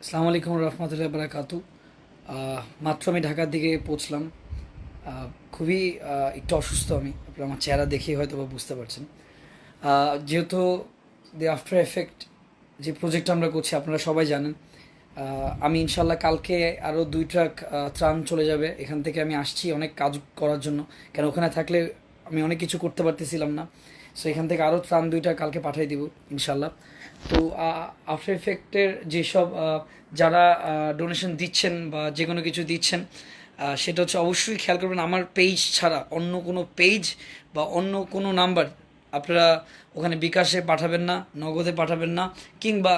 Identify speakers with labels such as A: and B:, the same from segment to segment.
A: আসসালামু আলাইকুম রহমতুল্লাহ বারাকাতু। মাত্র আমি ঢাকার দিকে পৌঁছলাম। খুবই একটু অসুস্থ আমি, আপনার আমার চেহারা দেখেই হয়তো বা বুঝতে পারছেন। যেহেতু দি আফটার এফেক্ট যে প্রজেক্টটা আমরা করছি আপনারা সবাই জানেন। আমি ইনশাল্লাহ কালকে আরও 2 ট্রাক ত্রাণ চলে যাবে এখান থেকে। আমি আসছি অনেক কাজ করার জন্য, কেন ওখানে থাকলে আমি অনেক কিছু করতে পারতেছিলাম না। সো এখান থেকে আরও ত্রাণ 2টা কালকে পাঠিয়ে দিব ইনশাল্লাহ। তো আফটার এফেক্টের যেসব যারা ডোনেশন দিচ্ছেন বা যে কোনো কিছু দিচ্ছেন, সেটা হচ্ছে অবশ্যই খেয়াল করবেন আমার পেজ ছাড়া অন্য কোনো পেজ বা অন্য কোনো নাম্বার আপনারা ওখানে বিকাশে পাঠাবেন না, নগদে পাঠাবেন না, কিংবা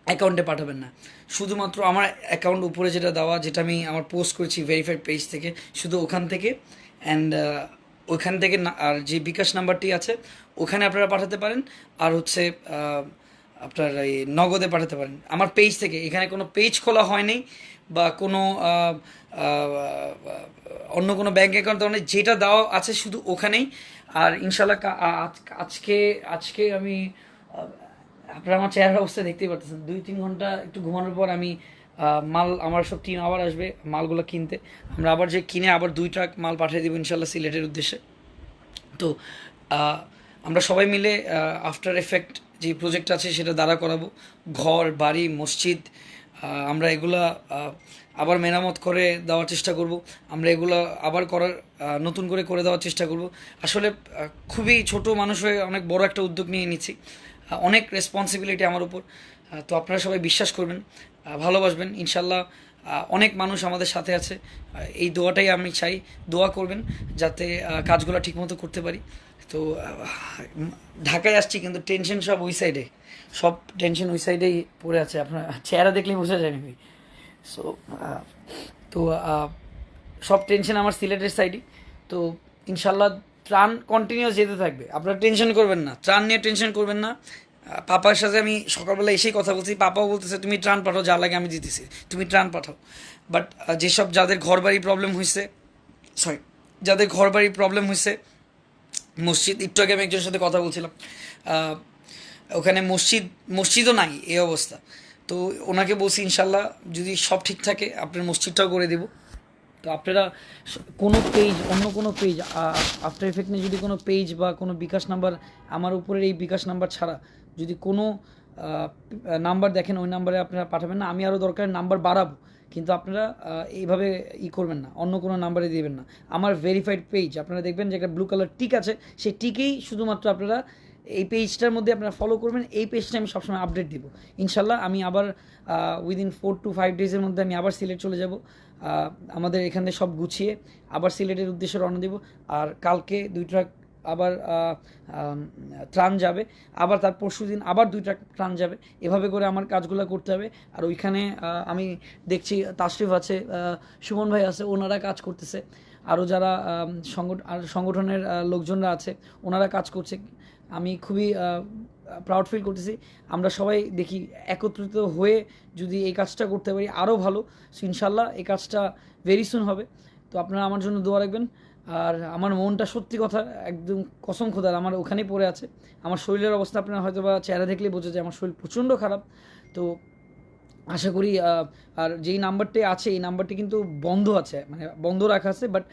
A: অ্যাকাউন্টে পাঠাবেন না। শুধুমাত্র আমার অ্যাকাউন্ট উপরে যেটা দেওয়া, যেটা আমি আমার পোস্ট করেছি ভেরিফাইড পেজ থেকে, শুধু ওখান থেকে। অ্যান্ড ওখান থেকে আর যে বিকাশ নাম্বারটি আছে ওখানে আপনারা পাঠাতে পারেন। আর হচ্ছে আপনার এই নগদে পাঠাতে পারেন আমার পেজ থেকে। এখানে কোনো পেজ খোলা হয়নি বা কোনো অন্য কোনো ব্যাঙ্ক অ্যাকাউন্ট দেওয়া নেই, যেটা দেওয়া আছে শুধু ওখানেই। আর ইনশাল্লাহ আজকে আজকে আমি আপনারা আমার চেহারার অবস্থা দেখতেই পারতেছেন। 2-3 ঘন্টা একটু ঘুমানোর পর আমি মাল, আমার সব টিম আবার আসবে মালগুলো কিনতে। আমরা আবার যে কিনে আবার 2 ট্রাক মাল পাঠিয়ে দেবো ইনশাল্লাহ সিলেটের উদ্দেশ্যে। তো আহ, আমরা সবাই মিলে আফটার এফেক্ট যে প্রজেক্ট আছে সেটা দাঁড়া করাবো। ঘর বাড়ি মসজিদ আমরা এগুলা আবার মেরামত করে দেওয়ার চেষ্টা করব। আমরা এগুলো আবার করার নতুন করে করে দেওয়ার চেষ্টা করব। আসলে খুবই ছোট মানুষ হয়ে অনেক বড় একটা উদ্যোগ নিয়ে নিচ্ছি। অনেক রেসপন্সিবিলিটি আমার উপর। তো আপনারা সবাই বিশ্বাস করবেন, ভালোবাসবেন ইনশাল্লাহ। অনেক মানুষ আমাদের সাথে আছে। এই দোয়াটাই আমি চাই, দোয়া করবেন যাতে কাজগুলো ঠিকমতো করতে পারি। তো ঢাকায় আসছি কিন্তু টেনশন সব ওই সাইডে, সব টেনশন ওই সাইডেই পড়ে আছে। আপনার চেহারা দেখলেই বোঝা যায় ভাই। সো তো সব টেনশন আমার সিলেটের সাইডে। তো ইনশাল্লাহ ত্রাণ কন্টিনিউয়াস যেতে থাকবে, আপনারা টেনশন করবেন না, ত্রাণ নিয়ে টেনশন করবেন না। পাপার সাথে আমি সকালবেলা এসেই কথা বলছি, পাপাও বলতেছে তুমি ত্রাণ পাঠাও, যা লাগে আমি দিতেছি, তুমি ত্রাণ পাঠাও। বাট যেসব যাদের ঘর বাড়ি প্রবলেম হয়েছে, সরি, যাদের ঘর বাড়ি প্রবলেম হয়েছে, মসজিদ, একটু আগে আমি একজনের সাথে কথা বলছিলাম, আহ, ওখানে মসজিদও নাই এই অবস্থা। তো ওনাকে বলছি ইনশাল্লাহ যদি সব ঠিক থাকে আপনার মসজিদটাও করে দেব। তো আপনারা কোনো পেজ, অন্য কোনো পেজ, আফটার এফেক্ট নিয়ে যদি কোনো পেজ বা কোনো বিকাশ নাম্বার, আমার উপরের এই বিকাশ নাম্বার ছাড়া যদি কোনো নাম্বার দেখেন, ওই নাম্বারে আপনারা পাঠাবেন না। আমি আরও দরকার নাম্বার বাড়াবো, কিন্তু আপনারা এইভাবে করবেন না, অন্য কোনো নাম্বারে দিবেন না। আমার ভেরিফাইড পেজ আপনারা দেখবেন যে একটা ব্লু কালার টিক আছে, সেই টিকেই শুধুমাত্র আপনারা এই পেজটার মধ্যে আপনারা ফলো করবেন। এই পেজটা আমি সবসময় আপডেট দিব ইনশাল্লাহ। আমি আবার উইদিন 4 to 5 ডেজের মধ্যে আমি আবার সিলেট চলে যাব। আমাদের এখানে সব গুছিয়ে আবার সিলেটের উদ্দেশ্যে রওনা দেব। আর কালকে 2 ট্রাক আবার ত্রাণ যাবে, আবার তার পরশু দিন আবার 2 ট্রাক ত্রাণ যাবে। এভাবে করে আমার কাজগুলো করতে হবে। আর ওইখানে আমি দেখছি তাশরিফ আছে, সুমন ভাই আছে, ওনারা কাজ করতেছে। আরও যারা সংগঠনের লোকজনরা আছে ওনারা কাজ করছে। আমি খুবই প্রাউড ফিল করতেছি। আমরা সবাই দেখি একত্রিত হয়ে যদি এই কাজটা করতে পারি আরও ভালো। সো ইনশাল্লাহ এই কাজটা ভেরি সুন হবে। তো আপনারা আমার জন্য দোয়া রাখবেন। আর আমার মনটা সত্যি কথা একদম কসম খোদার আমার ওখানেই পড়ে আছে। আমার শরীরের অবস্থা আপনারা হয়তো বা চেহারা দেখলেই বোঝা যায় আমার শরীর প্রচণ্ড খারাপ। তো আশা করি আর যেই নাম্বারটি আছে এই নাম্বারটি কিন্তু বন্ধ আছে, মানে বন্ধ রাখা আছে, বাট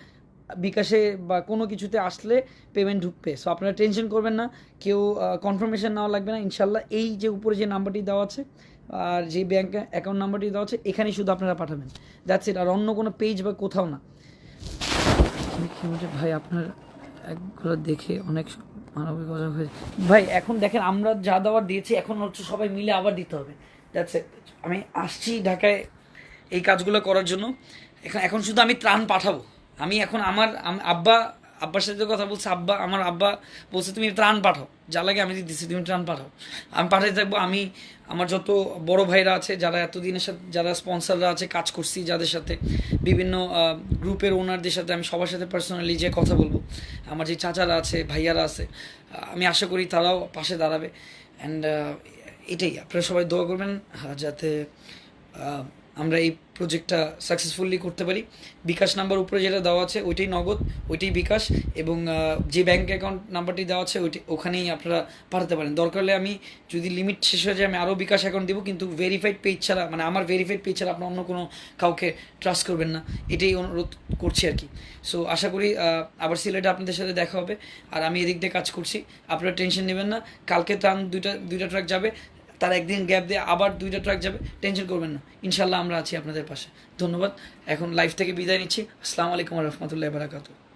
A: বিকাশে বা কোনো কিছুতে আসলে পেমেন্ট ঢুকবে। সো আপনারা টেনশন করবেন না, কেউ কনফার্মেশন নেওয়া লাগবে না ইনশাল্লাহ। এই যে উপরে যে নাম্বারটি দেওয়া আছে আর যে ব্যাঙ্ক অ্যাকাউন্ট নাম্বারটি দেওয়া আছে এখানেই শুধু আপনারা পাঠাবেন, দ্যাটস ইট। আর অন্য কোনো পেজ বা কোথাও না। ভাই আপনার একগুলো দেখে অনেক মানবিক অজাগ হয়েছে ভাই। এখন দেখেন আমরা যা দেওয়ার দিয়েছি, এখন হচ্ছে সবাই মিলে আবার দিতে হবে, দ্যাটস ইট। আমি আসছি ঢাকায় এই কাজগুলো করার জন্য। এখন এখন শুধু আমি ত্রাণ পাঠাবো। আমি এখন আব্বার সাথে কথা বলছি। আমার আব্বা বলছে তুমি ত্রাণ পাঠাও, যা লাগে আমি দিচ্ছি, তুমি ত্রাণ পাঠাও। আমি পাঠাতে থাকবো। আমি আমার যত বড় ভাইরা আছে যারা এতদিনের সাথে, যারা স্পন্সররা আছে, কাজ করছি যাদের সাথে, বিভিন্ন গ্রুপের ওনারদের সাথে, আমি সবার সাথে পার্সোনালি যে কথা বলবো। আমার যে চাচারা আছে, ভাইয়ারা আছে, আমি আশা করি তারাও পাশে দাঁড়াবে। অ্যান্ড এটাই, আপনারা সবাই দোয়া করবেন যাতে আমরা এই প্রজেক্টটা সাকসেসফুলি করতে পারি। বিকাশ নাম্বার উপরে যেটা দেওয়া আছে ওইটাই নগদ, ওইটাই বিকাশ, এবং যে ব্যাঙ্ক অ্যাকাউন্ট নাম্বারটি দেওয়া আছে ওখানেই আপনারা পাঠাতে পারেন। দরকার হলে আমি যদি লিমিট শেষ হয়ে যায় আমি আরও বিকাশ অ্যাকাউন্ট দেবো, কিন্তু ভেরিফাইড পেজ ছাড়া, মানে আমার ভেরিফাইড পেজ ছাড়া আপনার অন্য কোনো কাউকে ট্রাস্ট করবেন না, এটাই অনুরোধ করছি আর কি। সো আশা করি আবার সিলেটে আপনাদের সাথে দেখা হবে। আর আমি এদিক দিয়ে কাজ করছি, আপনারা টেনশন নেবেন না। কালকে ত্রাণ দুইটা ট্রাক যাবে, তার একদিন গ্যাপ দিয়ে আবার 2টা ট্রাক যাবে, টেনশন করবেন না, ইনশাল্লাহ আমরা আছি আপনাদের পাশে। ধন্যবাদ, এখন লাইভ থেকে বিদায় নিচ্ছি। আসসালামু আলাইকুম রহমতুল্লাহ বারাকাতুহু।